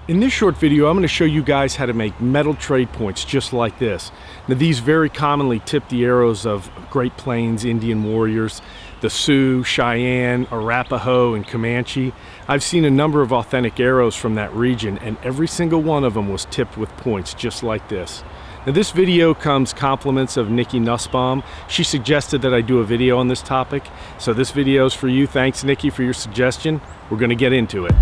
In this short video, I'm going to show you guys how to make metal trade points just like this. Now, these very commonly tip the arrows of Great Plains Indian warriors, the Sioux, Cheyenne, Arapaho, and Comanche. I've seen a number of authentic arrows from that region, and every single one of them was tipped with points just like this. Now, this video comes compliments of Nikki Nussbaum. She suggested that I do a video on this topic, so this video is for you. Thanks, Nikki, for your suggestion. We're going to get into it.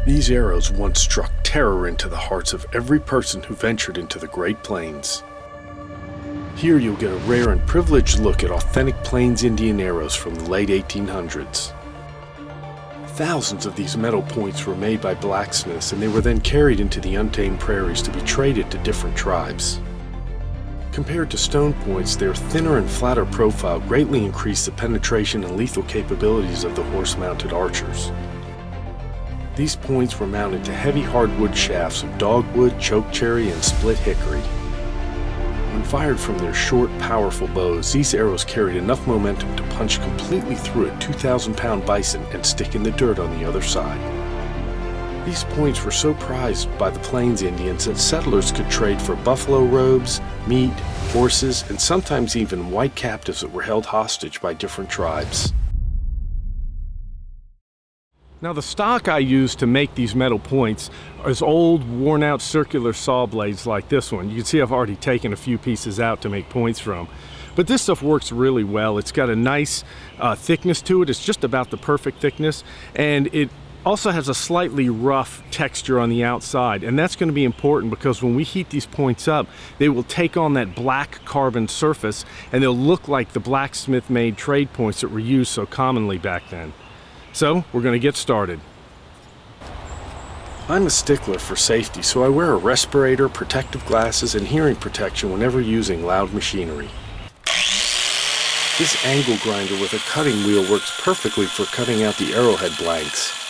These arrows once struck terror into the hearts of every person who ventured into the Great Plains. Here you'll get a rare and privileged look at authentic Plains Indian arrows from the late 1800s. Thousands of these metal points were made by blacksmiths, and they were then carried into the untamed prairies to be traded to different tribes. Compared to stone points, their thinner and flatter profile greatly increased the penetration and lethal capabilities of the horse-mounted archers. These points were mounted to heavy hardwood shafts of dogwood, chokecherry, and split hickory. When fired from their short, powerful bows, these arrows carried enough momentum to punch completely through a 2,000-pound bison and stick in the dirt on the other side. These points were so prized by the Plains Indians that settlers could trade for buffalo robes, meat, horses, and sometimes even white captives that were held hostage by different tribes. Now, the stock I use to make these metal points is old, worn-out circular saw blades like this one. You can see I've already taken a few pieces out to make points from. But this stuff works really well. It's got a nice thickness to it. It's just about the perfect thickness. And it also has a slightly rough texture on the outside. And that's going to be important because when we heat these points up, they will take on that black carbon surface and they'll look like the blacksmith-made trade points that were used so commonly back then. So, we're going to get started. I'm a stickler for safety, so I wear a respirator, protective glasses, and hearing protection whenever using loud machinery. This angle grinder with a cutting wheel works perfectly for cutting out the arrowhead blanks.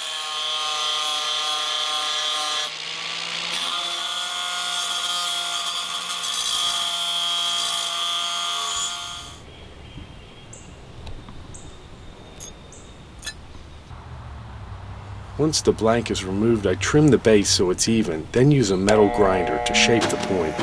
Once the blank is removed, I trim the base so it's even, then use a metal grinder to shape the point.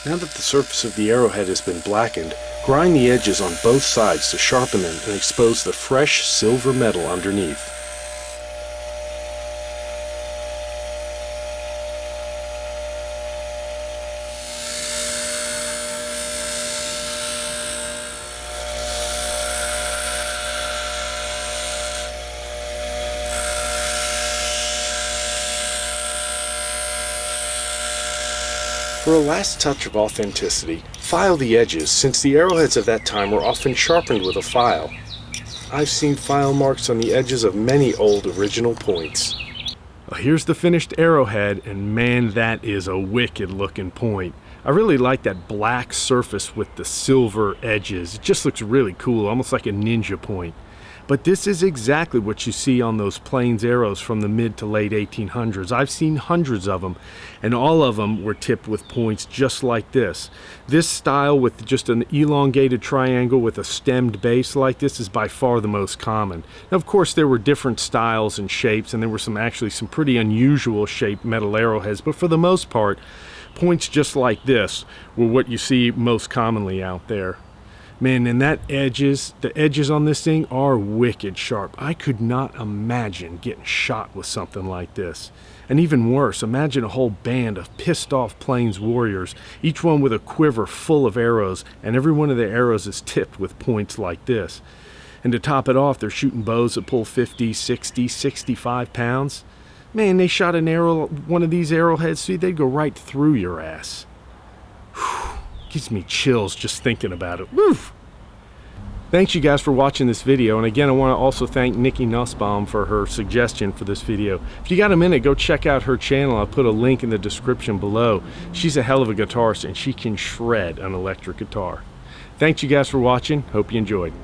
Now that the surface of the arrowhead has been blackened, grind the edges on both sides to sharpen them and expose the fresh silver metal underneath. For a last touch of authenticity, file the edges, since the arrowheads of that time were often sharpened with a file. I've seen file marks on the edges of many old original points. Well, here's the finished arrowhead, and man, that is a wicked looking point. I really like that black surface with the silver edges. It just looks really cool, almost like a ninja point. But this is exactly what you see on those plains arrows from the mid to late 1800s. I've seen hundreds of them, and all of them were tipped with points just like this. This style with just an elongated triangle with a stemmed base like this is by far the most common. Now, of course, there were different styles and shapes, and there were actually some pretty unusual shaped metal arrowheads, but for the most part, points just like this were what you see most commonly out there. Man, and the edges on this thing are wicked sharp. I could not imagine getting shot with something like this. And even worse, imagine a whole band of pissed off plains warriors, each one with a quiver full of arrows, and every one of the arrows is tipped with points like this. And to top it off, they're shooting bows that pull 50, 60, 65 pounds. Man, they shot one of these arrowheads, see, they'd go right through your ass. Whew. Gives me chills just thinking about it. Woo! Thanks you guys for watching this video, and again I want to also thank Nikki Nussbaum for her suggestion for this video. If you got a minute, go check out her channel. I'll put a link in the description below. She's a hell of a guitarist, and she can shred an electric guitar. Thanks you guys for watching. Hope you enjoyed.